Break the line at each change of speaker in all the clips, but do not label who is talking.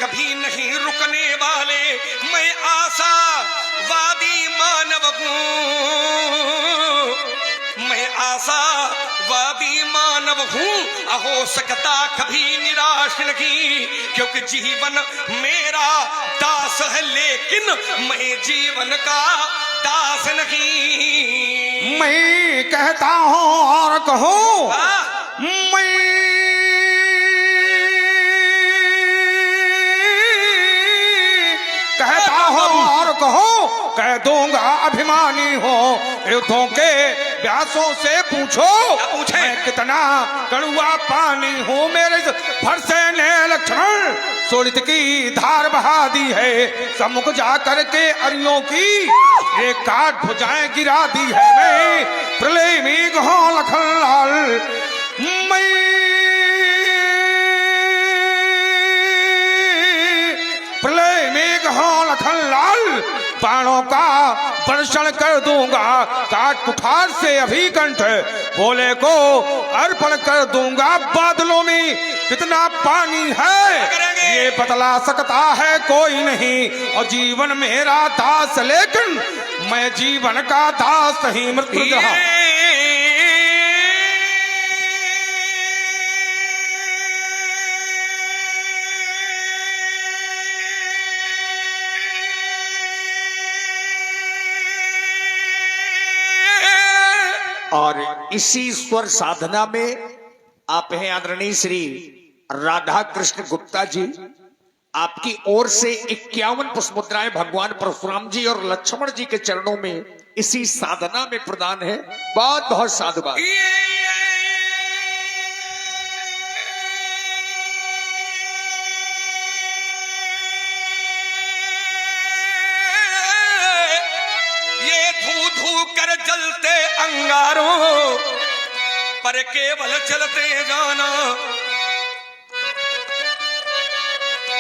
कभी नहीं रुकने वाले, मैं आशावादी मानव हूँ, मैं आशावादी मानव हूँ, हो सकता कभी निराश नहीं, क्योंकि जीवन मेरा दास है, लेकिन मैं जीवन का दास नहीं।
मैं कहता हूँ और कहूँ, मैं कहता हूँ और कहूँ, कह दूंगा अभिमानी हो, युद्धों के व्यासों से पूछो मैं कितना कड़ुआ पानी हूँ। मेरे फरसे ने लक्षण सुलित की धार बहा दी है, सम्मुख जा करके अरियों की एक काट भुजाएं गिरा दी है। मैं प्रलय में गहूं लखन लाल, मैं प्रलय में गहूं लखन लाल, बाणों का वर्षण कर दूंगा, काट कुठार से अभी कंठ बोले को अर्पण कर दूंगा। बादलों में कितना पानी है ये बतला सकता है कोई नहीं, और जीवन मेरा दास, लेकिन मैं जीवन का दास ही मृत्यु ग्रह।
और इसी स्वर साधना में आप हैं आदरणीय श्री राधा कृष्ण गुप्ता जी, आपकी ओर से 51 पुष्पमुद्राएं भगवान परशुराम जी और लक्ष्मण जी के चरणों में इसी साधना में प्रदान है। बहुत बहुत साधुवाद।
ये धू धू कर जलते अंगारों पर केवल चलते जाना,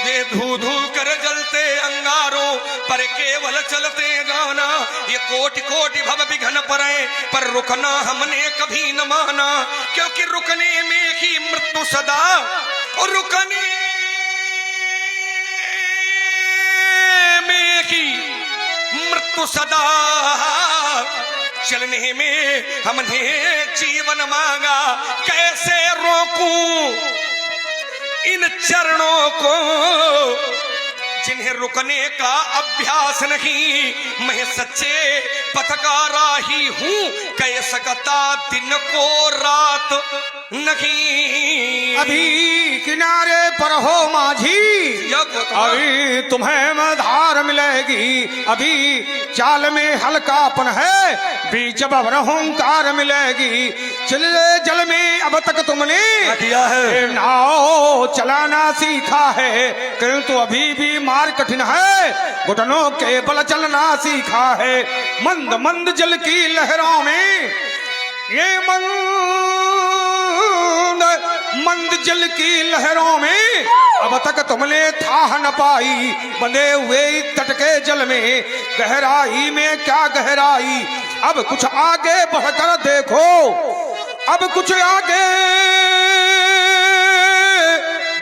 ये धू धू कर जलते अंगारों पर केवल चलते जाना। ये कोटि कोटि भव विघ्न पड़े पर रुकना हमने कभी न माना, क्योंकि रुकने में ही मृत्यु सदा, और रुकने में ही मृत्यु सदा। चलने में हमने जीवन मांगा, कैसे रोकूं इन चरणों को जिन्हें रुकने का अभ्यास नहीं। मैं सच्चे पथ का राही हूँ, कह सकता दिन को रात नहीं।
अभी किनारे पर हो माझी, अभी तुम्हें मधार मिलेगी, अभी चाल में हल्कापन है, बीच भवर हुंकार मिलेगी। चले जल में अब तक तुमने
किया है,
नाव चलाना सीखा है, किंतु अभी भी मार कठिन है, घुटनों के बल चलना सीखा है। मंद मंद जल की लहरों में ये मंद जल की लहरों में अब तक तुमने था न पाई, बंधे हुए तट के जल में गहराई में क्या गहराई। अब कुछ आगे बढ़कर देखो, अब कुछ आगे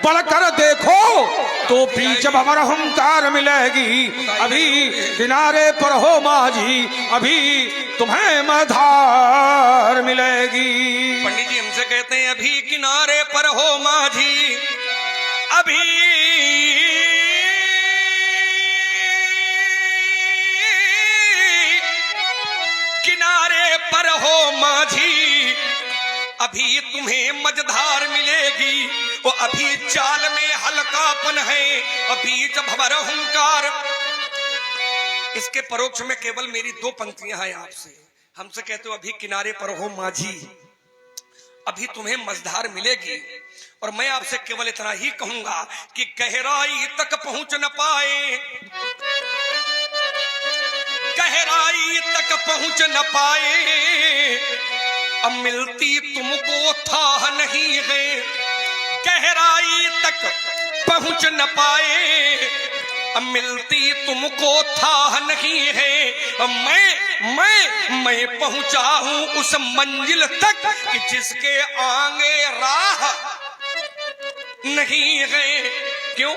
बढ़कर देखो तो बीच भवर हुंकार मिलेगी। अभी किनारे पर हो माझी, अभी तुम्हें मधार मिलेगी।
पंडित जी हमसे कहते हैं अभी किनारे पर हो माझी, अभी किनारे पर हो माझी, अभी तुम्हें मझधार मिलेगी। वो अभी चाल में हल्कापन है, अभी भवर हुंकार। इसके परोक्ष में केवल मेरी दो पंक्तियां हैं आपसे। हमसे कहते हो अभी किनारे पर हो माझी, अभी तुम्हें मझधार मिलेगी, और मैं आपसे केवल इतना ही कहूंगा कि गहराई तक पहुंच न पाए, गहराई तक पहुंच न पाए, अब मिलती तुमको था नहीं है। गहराई तक पहुंच न पाए, अब मिलती तुमको था नहीं है। मैं पहुंचा हूं उस मंजिल तक कि जिसके आगे राह नहीं है। क्यों?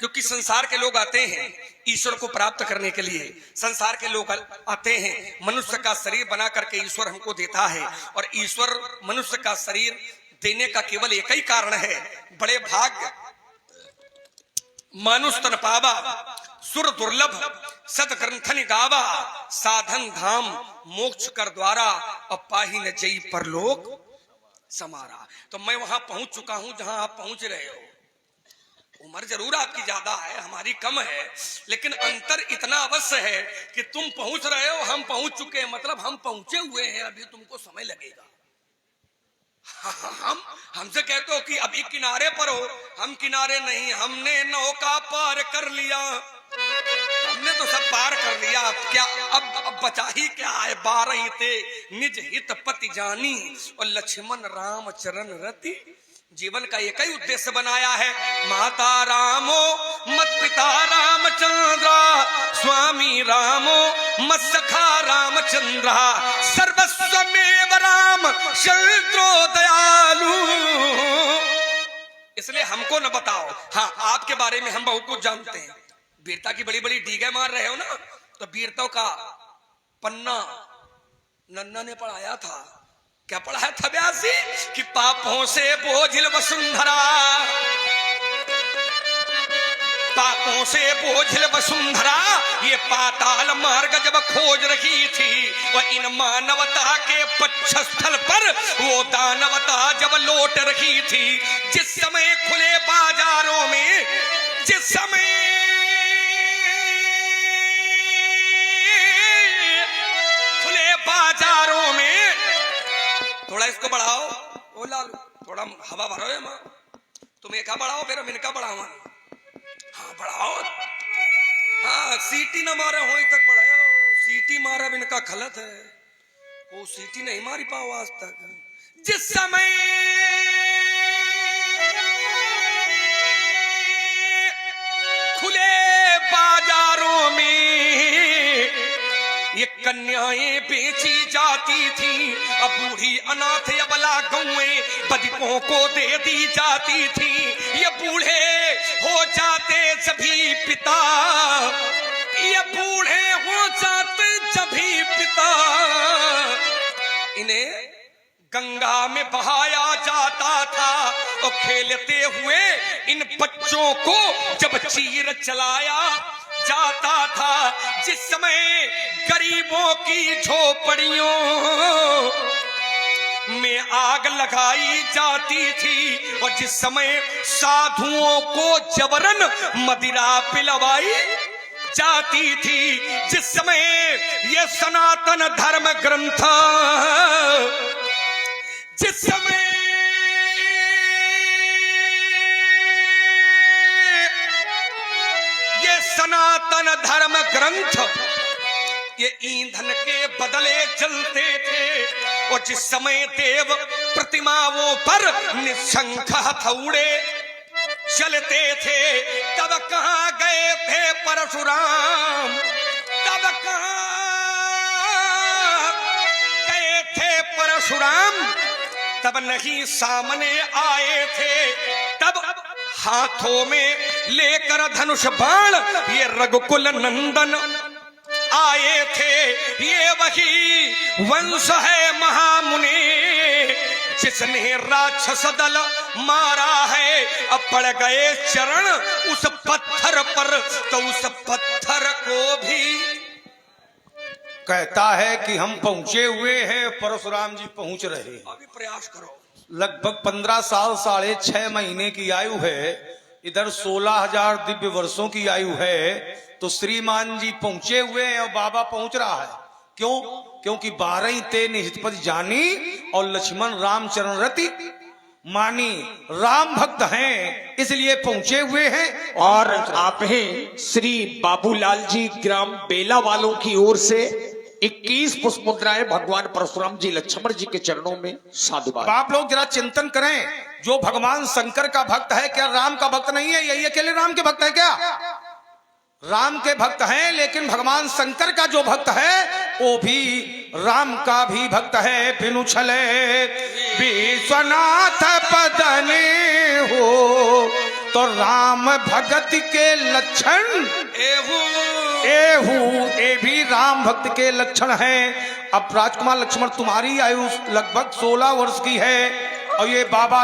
क्योंकि संसार के लोग आते हैं ईश्वर को प्राप्त करने के लिए, संसार के लोग आते हैं, मनुष्य का शरीर बना करके ईश्वर हमको देता है, और ईश्वर मनुष्य का शरीर देने का केवल एक ही कारण है, बड़े भाग्य मानुष तन पावा सुर दुर्लभ सदग्रंथन गावा, साधन धाम मोक्ष कर द्वारा, और पाही न जई परलोक समारा। तो मैं वहां पहुंच चुका हूं जहां आप पहुंच रहे हो। उम्र जरूर आपकी ज्यादा है, हमारी कम है, लेकिन अंतर इतना अवश्य है कि तुम पहुंच रहे हो, हम पहुंच चुके हैं, मतलब हम पहुंचे हुए हैं, अभी तुमको समय लगेगा। हम हमसे कहते हो कि अभी किनारे पर हो, हम किनारे नहीं, हमने नौका पार कर लिया, हमने तो सब पार कर लिया। अब क्या, अब बचा ही क्या है। 12 थे निज हित पति जानी, और लक्ष्मण राम चरण रति, जीवन का एक ही उद्देश्य बनाया है, माता रामो मत पिता रामचंद्र, स्वामी रामो मत सखा रामचंद्र, सर्वस्वमेव राम चंद्रो दयालु। इसलिए हमको न बताओ, हाँ आपके बारे में हम बहुत कुछ जानते हैं। वीरता की बड़ी बड़ी डीगे मार रहे हो ना, तो वीरता का पन्ना नन्ना ने पढ़ाया था। क्या पढ़ाया था व्यासी? कि पापों से बोझिल वसुंधरा, पापों से बोझिल वसुंधरा, ये पाताल मार्ग जब खोज रही थी, वह इन मानवता के पक्षस्थल पर वो दानवता जब लौट रही थी। जिस समय खुले बाजारों में, जिस समय खुले बाजारों में, थोड़ा इसको बढ़ाओ, ओ लालू थोड़ा हवा भरो है मां, तुम एक बढ़ाओ फिर हम इनका बढ़ाओ। हाँ बढ़ाओ, हाँ सीटी ना मारे हो तक बढ़ाओ, सीटी मारा इनका खलत है, वो सीटी नहीं मारी पाओ आज तक। जिस समय खुले बाजारों में ये कन्याएं बेची जाती थी, अब बूढ़ी अनाथ अबला गौएं बधिकों को दे दी जाती थी। ये बूढ़े हो जाते सभी पिता, ये बूढ़े हो जाते सभी पिता, इन्हें गंगा में बहाया जाता था, और खेलते हुए इन बच्चों को जब चीर चलाया जाता था। जिस समय गरीबों की झोपड़ियों में आग लगाई जाती थी, और जिस समय साधुओं को जबरन मदिरा पिलवाई जाती थी, जिस समय ये सनातन धर्म ग्रंथ, जिस समय ये सनातन धर्म ग्रंथ ये ईंधन के बदले जलते थे, और जिस समय देव प्रतिमाओं पर निशंक हथौड़े चलते थे, तब कहां गए थे परशुराम, तब कहां गए थे परशुराम, तब नहीं सामने आए थे। तब हाथों में लेकर धनुष बाण ये रघुकुल नंदन आए थे। ये वही वंश है महामुनि जिसने राक्षस दल मारा है। अब पड़ गए चरण उस पत्थर पर, तो उस पत्थर को भी
कहता है कि हम पहुंचे हुए हैं, परशुराम जी पहुंच रहे हैं।
अभी प्रयास करो।
लगभग 15 साल 6.5 महीने की आयु है, इधर 16,000 दिव्य वर्षों की आयु है। तो श्रीमान जी पहुंचे हुए हैं और बाबा पहुंच रहा है। क्यों? क्योंकि 12 ते निहितपति जानी और लक्ष्मण रामचरण रति मानी, राम भक्त हैं, इसलिए पहुंचे हुए हैं।
और आप हैं श्री बाबूलाल जी ग्राम बेला वालों की ओर से 21 पुष्प मुद्राएं भगवान परशुराम जी लक्ष्मण जी के चरणों में साधुवाद।
आप लोग जरा चिंतन करें, जो भगवान शंकर का भक्त है क्या राम का भक्त नहीं है? यही अकेले राम के भक्त है क्या? राम के भक्त हैं, लेकिन भगवान शंकर का जो भक्त है वो भी राम का भी भक्त है। बिनु छले विश्वनाथ पदने हो तो राम भगत के लक्षण
एहू
एहू ये भी राम भक्त के लक्षण हैं। अब राजकुमार लक्ष्मण तुम्हारी आयु लगभग 16 वर्ष की है और ये बाबा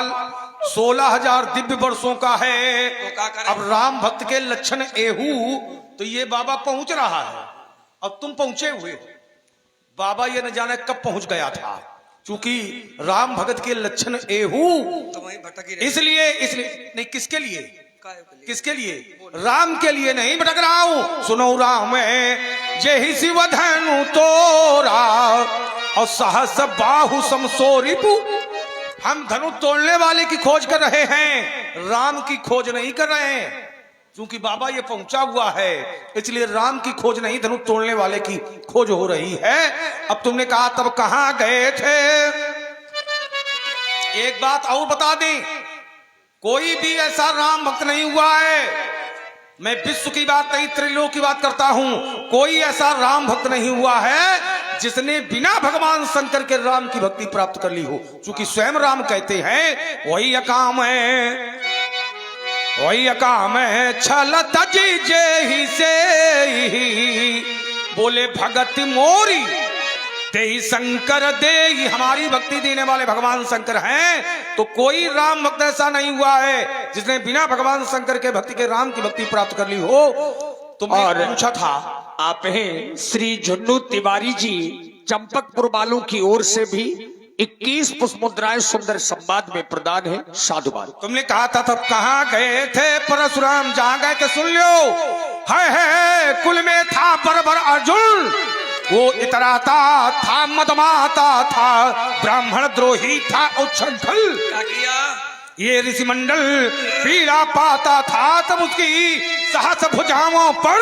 16,000 दिव्य वर्षों का है।
तो क्या करें?
अब राम भक्त के लक्षण एहू तो ये बाबा पहुंच रहा है, अब तुम पहुंचे हुए हो। बाबा ये न जाने कब पहुंच गया था, क्योंकि राम भगत के लक्षण एहू,
तो वहीं भटकी रही।
इसलिए नहीं, किसके लिए?
काहे के लिए?
किसके लिए? राम के लिए नहीं भटक रहा हूं। सुनो राम जय शिव धनु तोरा और सहस बाहु समसोरिपु। हम धनु तोड़ने वाले की खोज कर रहे हैं, राम की खोज नहीं कर रहे हैं। क्योंकि बाबा ये पहुंचा हुआ है, इसलिए राम की खोज नहीं, धनु तोड़ने वाले की खोज हो रही है। अब तुमने कहा तब कहां गए थे? एक बात और बता दें, कोई भी ऐसा राम भक्त नहीं हुआ है, मैं विश्व की बात नहीं त्रिलोक की बात करता हूं, कोई ऐसा राम भक्त नहीं हुआ है जिसने बिना भगवान शंकर के राम की भक्ति प्राप्त कर ली हो। क्योंकि स्वयं राम कहते हैं वही अकाम है, वही अकाम है छल तजी जे ही से ही। बोले भगत मोरी ते ही शंकर दे ही, हमारी भक्ति देने वाले भगवान शंकर हैं। तो कोई राम भक्त ऐसा नहीं हुआ है जिसने बिना भगवान शंकर के भक्ति के राम की भक्ति प्राप्त कर ली हो। तुमने
और
पूछा था,
आप हैं श्री झुन्नू तिवारी जी चंपकपुर वालों की ओर से भी 21 पुष्प मुद्राएं सुंदर संवाद में प्रदान है। साधुवाद।
तुमने कहा था तब कहां गए थे परशुराम, जहां गए थे सुन लो। है कुल में था बरबर अर्जुन, वो इतराता था मदमाता था, ब्राह्मण द्रोही था उच्छृंखल।
क्या किया?
ये ऋषि मंडल पीड़ा पाता था, तब उसकी सहस भुजाओं पर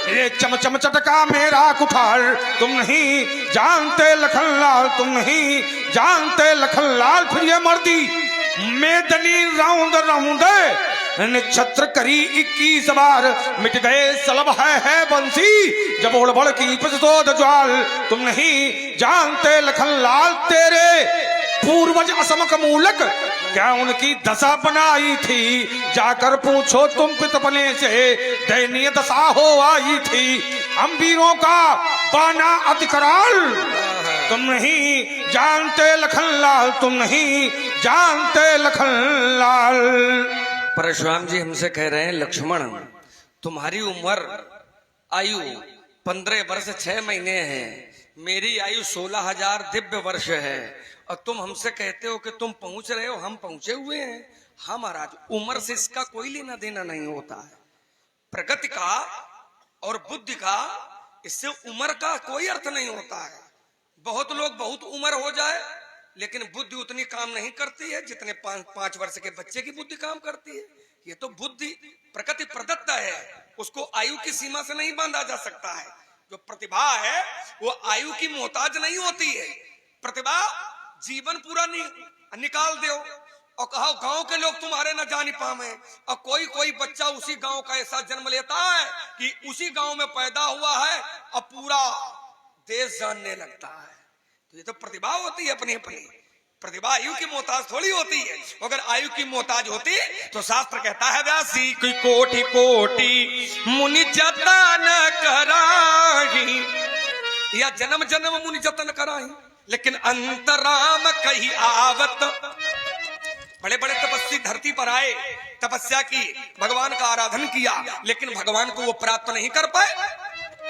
ये चमचम चटका मेरा कुठार। तुम नहीं जानते लखनलाल, तुम नहीं जानते लखनलाल। फिर ये मर्दी मेदनी राउंड राउंड नक्षत्र करी 21 बार, मिट गए सलब है बंसी जब ओढ़ की प्रचोद ज्वाल। तुम नहीं जानते लखनलाल, तेरे पूर्वज असमक मूलक क्या उनकी दशा बनाई थी, जाकर पूछो तुम पितपने से दयनीय दशा हो आई थी। हम वीरों का बाना अधिकराल, तुम नहीं जानते लखनलाल, तुम नहीं जानते लखनलाल।
परशुराम जी हमसे कह रहे हैं लक्ष्मण, तुम्हारी उम्र आयु 15 वर्ष 6 महीने है, मेरी आयु 16,000 दिव्य वर्ष है, और तुम हमसे कहते हो कि तुम पहुंच रहे हो, हम पहुंचे हुए हैं। हाँ महाराज, उम्र से इसका कोई लेना देना नहीं होता है। प्रगति का और बुद्धि का इससे उम्र का कोई अर्थ नहीं होता है। बहुत लोग बहुत उम्र हो जाए लेकिन बुद्धि उतनी काम नहीं करती है जितने 5 वर्ष के बच्चे की बुद्धि काम करती है। ये तो बुद्धि प्रकृति प्रदत्त है, उसको आयु की सीमा से नहीं बांधा जा सकता है। जो प्रतिभा है वो आयु की मोहताज नहीं होती है। प्रतिभा जीवन पूरा निकाल दो और कहो गांव के लोग तुम्हारे न जान पावे, और कोई बच्चा उसी गांव का ऐसा जन्म लेता है कि उसी गांव में पैदा हुआ है और पूरा देश जानने लगता है। तो ये तो प्रतिभा होती है अपनी अपनी। प्रतिभा आयु की मोहताज थोड़ी होती है। अगर आयु की मोहताज होती तो शास्त्र कहता है व्यासी की कोटि कोटि मुनि जतन कराही, या जन्म जन्म मुनि जतन कराही, लेकिन अंतराम कही आवत। बड़े बड़े तपस्वी धरती पर आए, तपस्या की, भगवान का आराधन किया, लेकिन भगवान को वो प्राप्त नहीं कर पाए।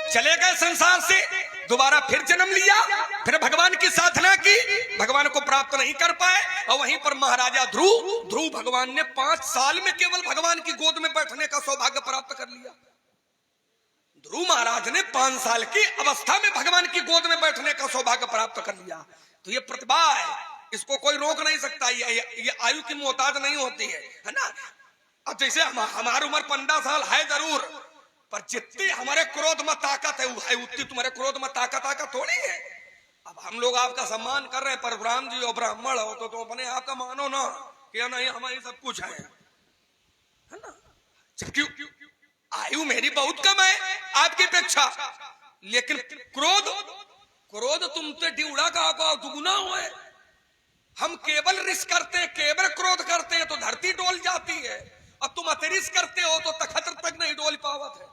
चले गए संसार से, दोबारा फिर जन्म लिया, फिर भगवान की साधना की, भगवान को प्राप्त नहीं कर पाए। और वहीं पर महाराजा ध्रुव भगवान ने 5 साल में केवल भगवान की गोद में बैठने का सौभाग्य प्राप्त कर लिया। ध्रुव महाराज ने 5 साल की अवस्था में भगवान की गोद में बैठने का सौभाग्य प्राप्त कर लिया। तो ये प्रतिभा है, इसको कोई रोक नहीं सकता। ये आयु की मोहताज नहीं होती है ना। अब जैसे हमारी उम्र 15 साल है जरूर, पर जितनी हमारे क्रोध में ताकत है उतनी तुम्हारे क्रोध में ताकत थोड़ी है। अब हम लोग आपका सम्मान कर रहे हैं, परशुराम जी और ब्राह्मण हो तो अपने आप का मानो ना कि नहीं हमारी सब कुछ है ना। जबकि आयु मेरी बहुत कम है आपकी अपेक्षा, लेकिन क्रोध तुमसे डिउड़ा का दुगुना हुआ है। हम केवल रिस्क करते हैं, केवल क्रोध करते हैं तो धरती डोल जाती है। अब तुम सिरिस करते हो तो तखत तक नहीं डोल पावत है।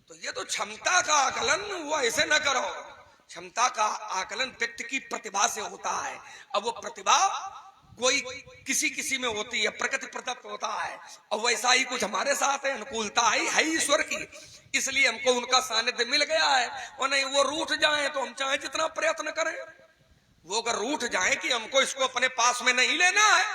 तो ये तो क्षमता का आकलन वो ऐसे न करो। क्षमता का आकलन व्यक्ति की प्रतिभा से होता है। अब वो प्रतिभा कोई किसी किसी में होती है, प्रकृति प्रदत्त होता है, और वैसा ही कुछ हमारे साथ है, अनुकूलता है ईश्वर की, इसलिए हमको उनका सानिध्य मिल गया है। और नहीं वो रूठ जाए तो हम चाहे जितना प्रयत्न करें, वो अगर रूठ जाए कि हमको इसको अपने पास में नहीं लेना है,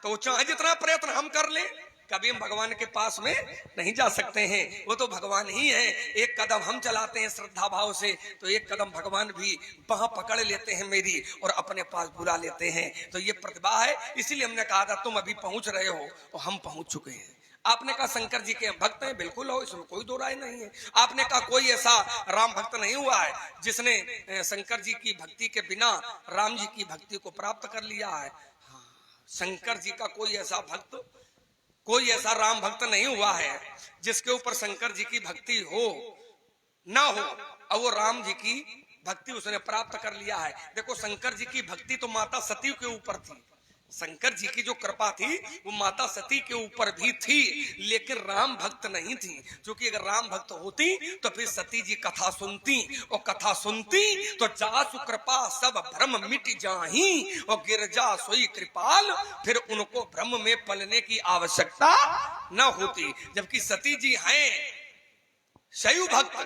तो चाहे जितना प्रयत्न हम कर लें, कभी हम भगवान के पास में नहीं जा सकते हैं। वो तो भगवान ही है। एक कदम हम चलाते हैं श्रद्धा भाव से, तो एक कदम भगवान भी बाह पकड़ लेते हैं मेरी और अपने पास बुला लेते हैं। तो ये प्रतिभा है, इसीलिए हमने कहा था तुम अभी पहुंच रहे हो और हम पहुंच चुके हैं। आपने कहा शंकर जी के भक्त हैं, बिल्कुल हो, इसमें कोई दो राय नहीं है। आपने कहा कोई ऐसा राम भक्त नहीं हुआ है जिसने शंकर जी की भक्ति के बिना राम जी की भक्ति को प्राप्त कर लिया है। हाँ, शंकर जी का कोई ऐसा भक्त, कोई ऐसा राम भक्त नहीं हुआ है जिसके ऊपर शंकर जी की भक्ति हो ना हो और वो राम जी की भक्ति उसने प्राप्त कर लिया है। देखो शंकर जी की भक्ति तो माता सती के ऊपर थी, शंकर जी की जो कृपा थी वो माता सती के ऊपर भी थी, लेकिन राम भक्त नहीं थी। क्योंकि अगर राम भक्त होती तो फिर सती जी कथा सुनती, और कथा सुनती तो जासु कृपा सब भ्रम मिट जाही, और गिरजा सोई कृपाल, फिर उनको भ्रम में पलने की आवश्यकता न होती। जबकि सती जी हैं शैव भक्त,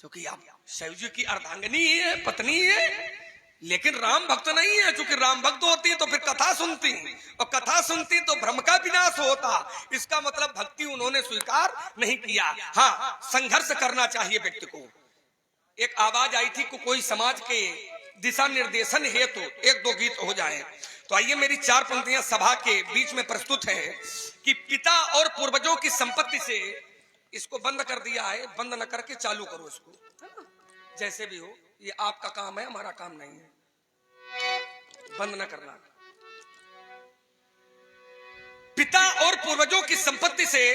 क्योंकि आप शैव जी की अर्धांगिनी है, पत्नी है, लेकिन राम भक्त नहीं है। क्योंकि राम भक्त होती तो फिर कथा सुनती, और कथा सुनती तो भ्रम का विनाश होता। इसका मतलब भक्ति उन्होंने स्वीकार नहीं किया। हाँ, संघर्ष करना चाहिए व्यक्ति को। एक आवाज आई थी कि कोई समाज के दिशा निर्देशन हेतु एक दो गीत हो जाए, तो आइए मेरी 4 पंक्तियां सभा के बीच में प्रस्तुत है कि पिता और पूर्वजों की संपत्ति से, इसको बंद कर दिया है, बंद न करके चालू करो इसको, जैसे भी हो, ये आपका काम है, हमारा काम नहीं है, बंद न करना। पिता और पूर्वजों की संपत्ति से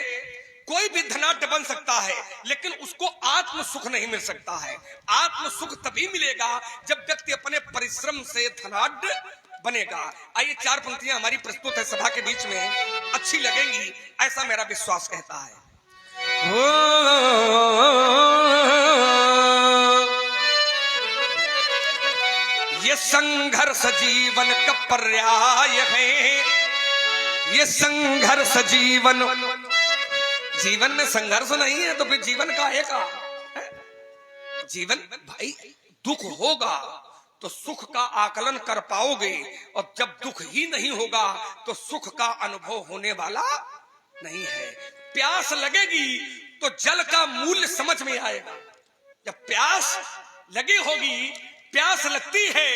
कोई भी धनाढ्य बन सकता है, लेकिन उसको आत्म सुख नहीं मिल सकता है। आत्म सुख तभी मिलेगा जब व्यक्ति अपने परिश्रम से धनाढ्य बनेगा। आइए 4 पंक्तियां हमारी प्रस्तुत है सभा के बीच में, अच्छी लगेंगी ऐसा मेरा विश्वास कहता है। ये संघर्ष जीवन का पर्याय है, ये संघर्ष जीवन, जीवन में संघर्ष नहीं है तो फिर जीवन का है का? जीवन भाई दुख होगा तो सुख का आकलन कर पाओगे, और जब दुख ही नहीं होगा तो सुख का अनुभव होने वाला नहीं है। प्यास लगेगी तो जल का मूल्य समझ में आएगा। जब प्यास लगी होगी, प्यास लगती है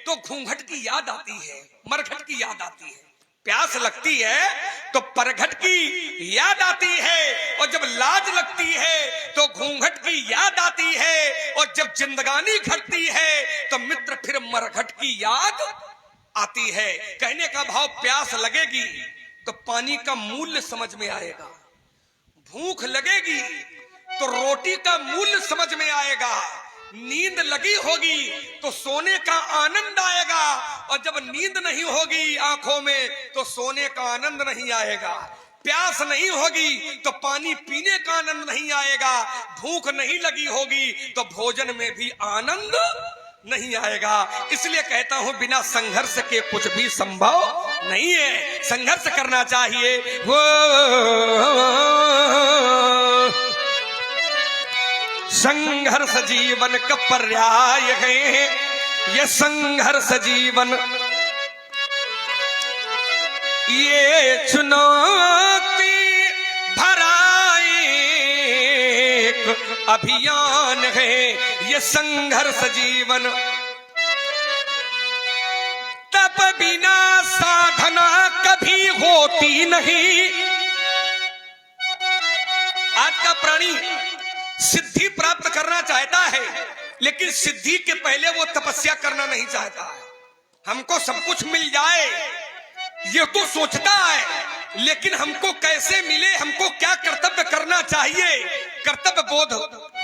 तो घूंघट की याद आती है, मरघट की याद आती है। प्यास लगती है तो परघट की याद आती है, और जब लाज लगती है तो घूंघट की याद आती है, और जब जिंदगानी घटती है तो मित्र फिर मरघट की याद आती है। कहने का भाव, प्यास लगेगी तो पानी का मूल्य समझ में आएगा, भूख लगेगी तो रोटी का मूल्य समझ में आएगा, नींद लगी होगी तो सोने का आनंद आएगा, और जब नींद नहीं होगी आंखों में तो सोने का आनंद नहीं आएगा। प्यास नहीं होगी तो पानी पीने का आनंद नहीं आएगा, भूख नहीं लगी होगी तो भोजन में भी आनंद नहीं आएगा। इसलिए कहता हूं बिना संघर्ष के कुछ भी संभव नहीं है, संघर्ष करना चाहिए। संघर्ष जीवन का पर्याय है, ये संघर्ष जीवन, ये चुनौती भरा एक अभियान है, ये संघर्ष जीवन। तप बिना साधना कभी होती नहीं। आज का प्राणी सिद्धि प्राप्त करना चाहता है, लेकिन सिद्धि के पहले वो तपस्या करना नहीं चाहता है। हमको सब कुछ मिल जाए ये तो सोचता है, लेकिन हमको कैसे मिले, हमको क्या कर्तव्य करना चाहिए, कर्तव्य बोध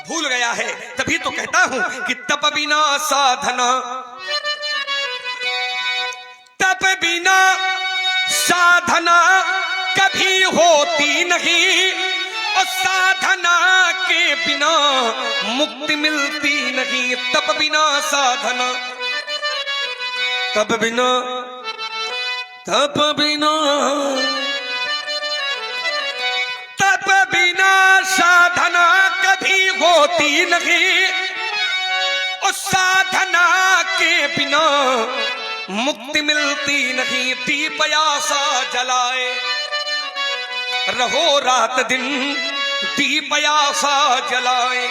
भूल गया है। तभी तो कहता हूं कि तप बिना साधना, तप बिना साधना कभी होती नहीं, और साधना के बिना मुक्ति मिलती नहीं। तप बिना साधना, तप बिना, तप बिना, तप बिना साधना कभी होती नहीं, और साधना के बिना मुक्ति मिलती नहीं। दीप आशा जलाए रहो रात दिन, दीप आशा जलाए।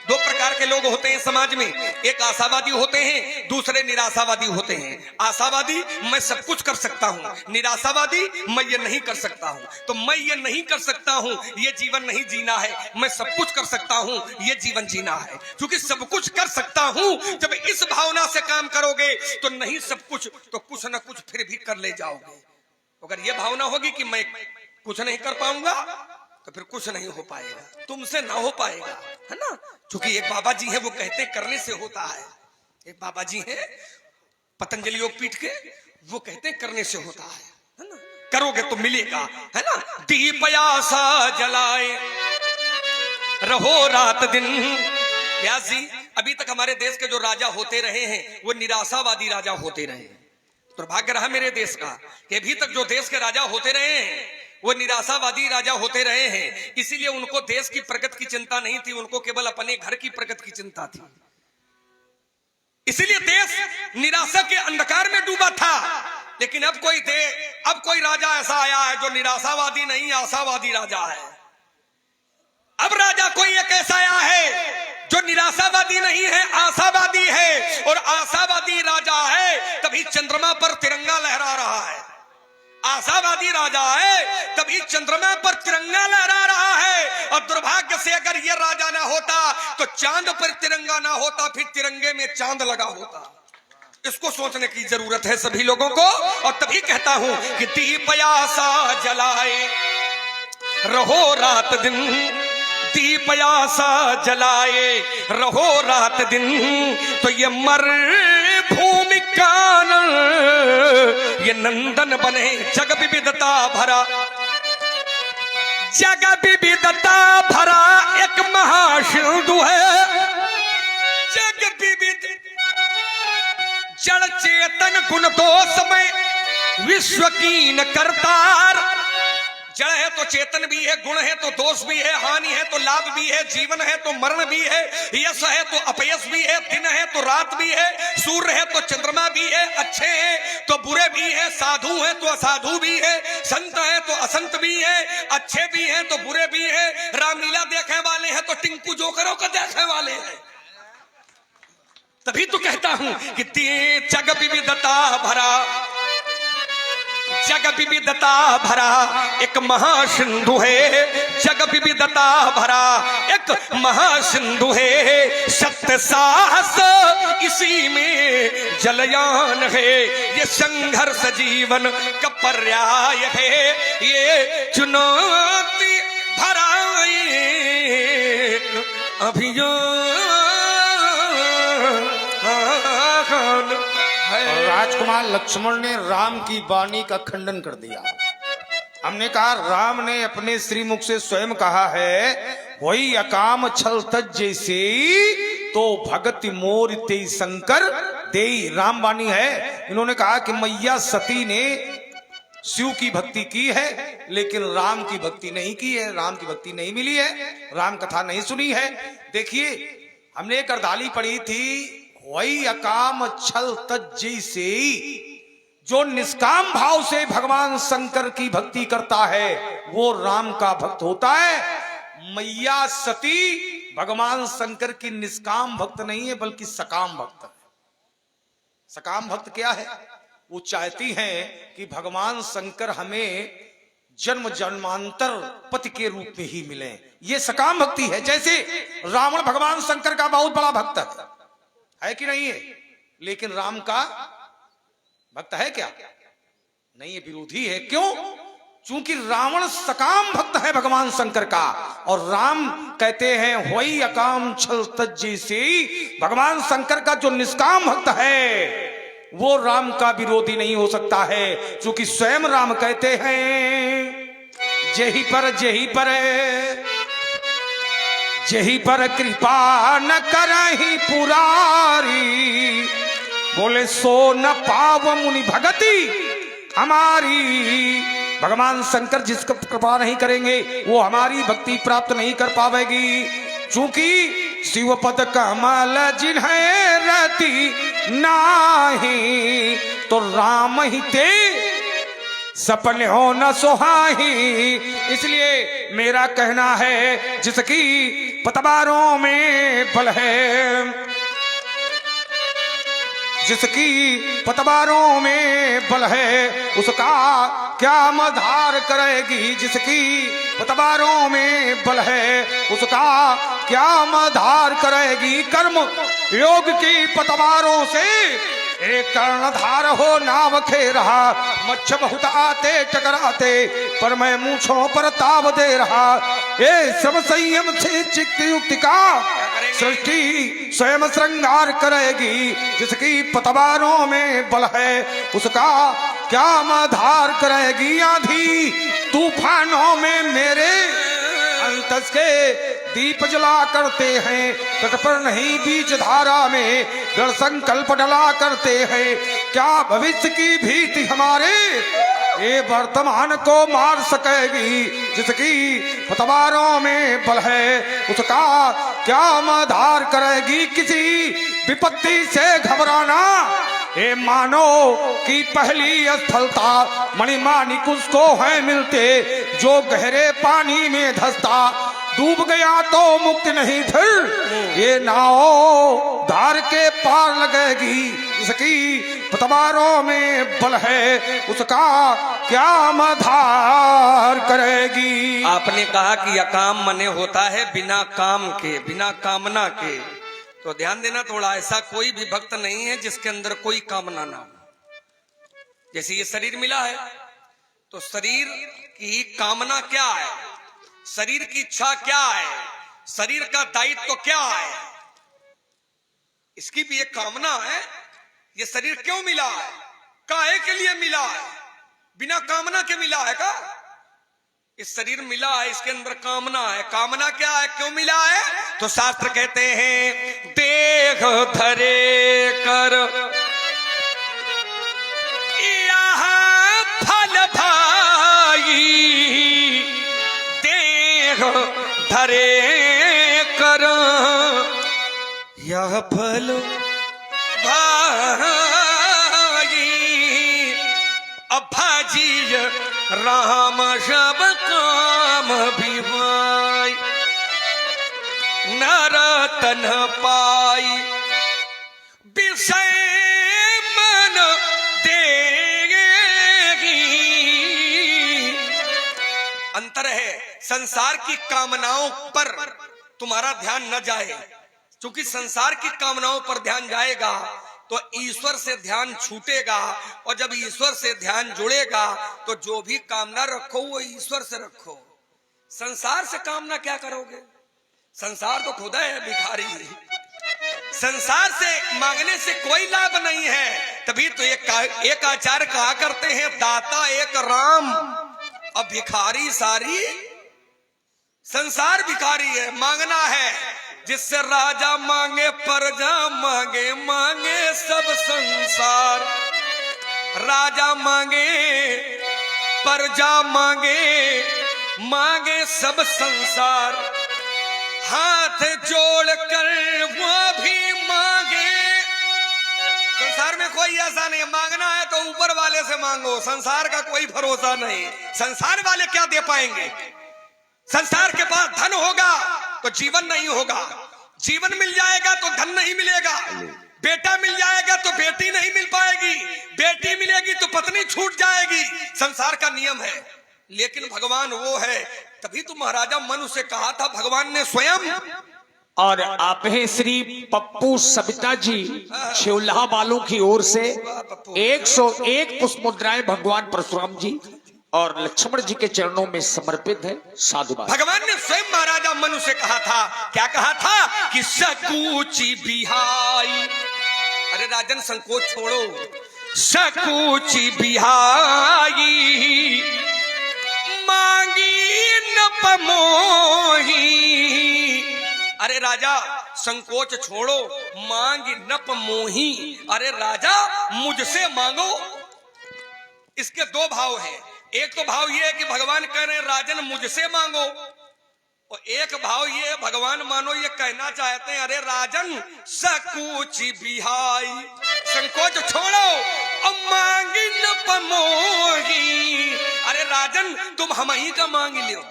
दो प्रकार के लोग होते हैं समाज में, एक आशावादी होते हैं, दूसरे निराशावादी होते हैं। आशावादी मैं सब कुछ कर सकता हूं, निराशावादी मैं ये नहीं कर सकता हूं। तो मैं ये नहीं कर सकता हूं, ये जीवन नहीं जीना है। मैं सब कुछ कर सकता हूं, ये जीवन जीना है। क्योंकि सब कुछ कर सकता हूं, जब इस भावना से काम करोगे तो नहीं सब कुछ तो कुछ ना कुछ फिर भी कर ले जाओगे। अगर ये भावना होगी कि मैं कुछ नहीं कर पाऊंगा तो फिर कुछ नहीं हो पाएगा, तुमसे ना हो पाएगा, है ना। क्योंकि एक बाबा जी है, वो कहते करने से होता है। एक बाबा जी है पतंजलि योगपीठ के, वो कहते करने से होता है ना। करोगे तो मिलेगा, है ना। दीप आशा जलाए रहो रात दिन। व्यास जी, अभी तक हमारे देश के जो राजा होते रहे हैं वो निराशावादी राजा होते रहे। दुर्भाग्य रहा मेरे देश का कि अभी तक जो देश के राजा होते रहे हैं वो निराशावादी राजा होते रहे हैं। इसीलिए उनको देश की प्रगति की चिंता नहीं थी, उनको केवल अपने घर की प्रगति की चिंता थी। इसीलिए देश निराशा के अंधकार में डूबा था। लेकिन अब कोई राजा ऐसा आया है जो निराशावादी नहीं, आशावादी राजा है। अब राजा कोई एक ऐसा आया है जो निराशावादी नहीं है, आशावादी है। और आशावादी राजा है तभी चंद्रमा पर तिरंगा लहरा रहा है। आशावादी राजा है तभी चंद्रमा पर तिरंगा लहरा रहा है। और दुर्भाग्य से अगर ये राजा ना होता तो चांद पर तिरंगा ना होता, फिर तिरंगे में चांद लगा होता। इसको सोचने की जरूरत है सभी लोगों को। और तभी कहता हूं कि दीप आशा जलाए रहो रात दिन, दीप आशा जलाए रहो रात दिन। तो ये मर भूमि कानन ये नंदन बने, जग विविधता भरा, जग विविधता भरा एक महासिंधु है। जग विविध जड़ चेतन गुण दोष में विश्व कीन करतार। जड़ है तो चेतन भी है, गुण है तो दोष भी है, हानि है तो लाभ भी है, जीवन है तो मरण भी है, यश है तो अपयश भी है, दिन है तो रात भी है, सूर्य है तो चंद्रमा भी है, अच्छे हैं तो बुरे भी है, साधु है तो असाधु भी है, संत है तो असंत भी है, अच्छे भी है तो बुरे भी है, रामलीला देखने वाले हैं तो टिंकू जोकरों को देखने वाले हैं। तभी तो कहता हूं कि जग विविधता भरा, जग विविधता भरा एक महासिंधु है। जग विविधता भरा एक महासिंधु है। सत्य साहस इसी में जलयान है। ये संघर्ष जीवन का पर्याय है। ये चुनौती भरा एक अभियान।
राजकुमार लक्ष्मण ने राम की वाणी का खंडन कर दिया। हमने कहा राम ने अपने श्रीमुख से स्वयं कहा है, वही अकाम छल तज जैसे तो भगति मोर ते शंकर दे। राम वाणी है। इन्होंने कहा कि मैया सती ने शिव की भक्ति की है लेकिन राम की भक्ति नहीं की है, राम की भक्ति नहीं मिली है, राम कथा नहीं सुनी है। देखिए हमने एक अर्धाली पढ़ी थी, वही अकाम छल तज्जी से, जो निष्काम भाव से भगवान शंकर की भक्ति करता है वो राम का भक्त होता है। मैया सती भगवान शंकर की निष्काम भक्त नहीं है बल्कि सकाम भक्त है। सकाम भक्त क्या है? वो चाहती हैं कि भगवान शंकर हमें जन्म जन्मांतर पति के रूप में ही मिले। ये सकाम भक्ति है। जैसे रावण भगवान शंकर का बहुत बड़ा भक्त है कि नहीं है, लेकिन राम का भक्त है क्या? नहीं है, विरोधी है। क्यों? चूंकि रावण सकाम भक्त है भगवान शंकर का और राम कहते हैं वही अकाम छल तज्जी से। भगवान शंकर का जो निष्काम भक्त है वो राम का विरोधी नहीं हो सकता है, क्योंकि स्वयं राम कहते हैं जेही पर कृपा न करही पुरारी, बोले सो न पाव मुनि भगति हमारी। भगवान शंकर जिसको कृपा नहीं करेंगे वो हमारी भक्ति प्राप्त नहीं कर पावेगी। चूंकि शिव पद कमल जिन्हें रति नाही, तो राम ही ते सपने हो न सोहाही। इसलिए मेरा कहना है जिसकी पतवारों में बल है, जिसकी पतवारों में बल है उसका क्या मधार करेगी। जिसकी पतवारों में बल है उसका क्या मधार करेगी। कर्म योग की पतवारों से एक कर्णधार हो नाव खे रहा, मच्छ बहुत आते टकराते पर मैं मूंछों पर ताव दे रहा। ये सब संयम से चित्त युक्ति का सृष्टि स्वयं श्रृंगार करेगी। जिसकी पतवारों में बल है उसका क्या मधार करेगी। आंधी तूफानों में मेरे अंतस के दीप जला करते हैं, तट पर नहीं बीच धारा में दृढ़ संकल्प डला करते हैं। क्या भविष्य की भीति हमारे ये वर्तमान को मार सकेगी। जिसकी पतवारों में बल है उसका क्या मधार करेगी। किसी विपत्ति से घबराना ये मानो कि पहली असफलता, मणिमाणिक उसको है मिलते जो गहरे पानी में धंसता। डूब गया तो मुक्ति नहीं फिर ये नाव धार के पार लगेगी। जिसकी पतवारों में बल है उसका क्या मधार करेगी।
आपने कहा कि अकाम मने होता है बिना काम के, बिना कामना के। तो ध्यान देना थोड़ा, ऐसा कोई भी भक्त नहीं है जिसके अंदर कोई कामना ना हो। जैसे ये शरीर मिला है तो शरीर की कामना क्या है, शरीर की इच्छा क्या है, शरीर का दायित्व तो क्या है, इसकी भी एक कामना है। ये शरीर क्यों मिला है, काहे के लिए मिला है, बिना कामना के मिला है का? इस शरीर मिला है, इसके अंदर कामना है। कामना क्या है, क्यों मिला है? तो शास्त्र कहते हैं देह धरे कर यहाँ फल भाई, देह धरे कर यह फल भाई। अब भाजी राम सब काम विवाई, नरतन पाई विषय मन देगी। अंतर है, संसार की कामनाओं पर तुम्हारा ध्यान न जाए, क्योंकि संसार की कामनाओं पर ध्यान जाएगा तो ईश्वर से ध्यान छूटेगा, और जब ईश्वर से ध्यान जुड़ेगा तो जो भी कामना रखो वो ईश्वर से रखो। संसार से कामना क्या करोगे, संसार तो खुदा है भिखारी, संसार से मांगने से कोई लाभ नहीं है। तभी तो एक आचार्य कहा करते हैं दाता एक राम और भिखारी सारी संसार। भिखारी है, मांगना है, जिससे राजा मांगे प्रजा मांगे, मांगे सब संसार। राजा मांगे प्रजा मांगे, मांगे सब संसार। हाथ जोड़कर वो भी मांगे। संसार में कोई ऐसा नहीं, मांगना है तो ऊपर वाले से मांगो, संसार का कोई भरोसा नहीं। संसार वाले क्या दे पाएंगे? संसार के पास धन होगा तो जीवन नहीं होगा, जीवन मिल जाएगा तो धन नहीं मिलेगा, बेटा मिल जाएगा तो बेटी नहीं मिल पाएगी, बेटी मिलेगी तो पत्नी छूट जाएगी। संसार का नियम है, लेकिन भगवान वो है। तभी तो महाराजा मनु से कहा था भगवान ने स्वयं।
और आप हैं श्री पप्पू सबिता जी छिउल्हा वालों की ओर से 101 पुष्प मुद्राएं भगवान परशुराम जी और लक्ष्मण जी के चरणों में समर्पित है। साधुवाद।
भगवान ने स्वयं महाराजा मनु से कहा था, क्या कहा था कि सकूची बिहाई। अरे राजन संकोच छोड़ो, सकूची बिहाई मांगी पमोही। अरे राजा संकोच छोड़ो, मांग नप मोही। अरे राजा मुझसे मांगो। इसके दो भाव हैं। एक तो भाव ये है कि भगवान कह रहे हैं राजन मुझसे मांगो, और एक भाव ये भगवान मानो ये कहना चाहते हैं अरे राजन सकूच बिहाई, संकोच छोड़ो और मांगी न पमोही। अरे राजन तुम हम ही का मांग लियो,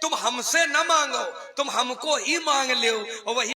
तुम हमसे न मांगो, तुम हमको ही मांग लियो। और वही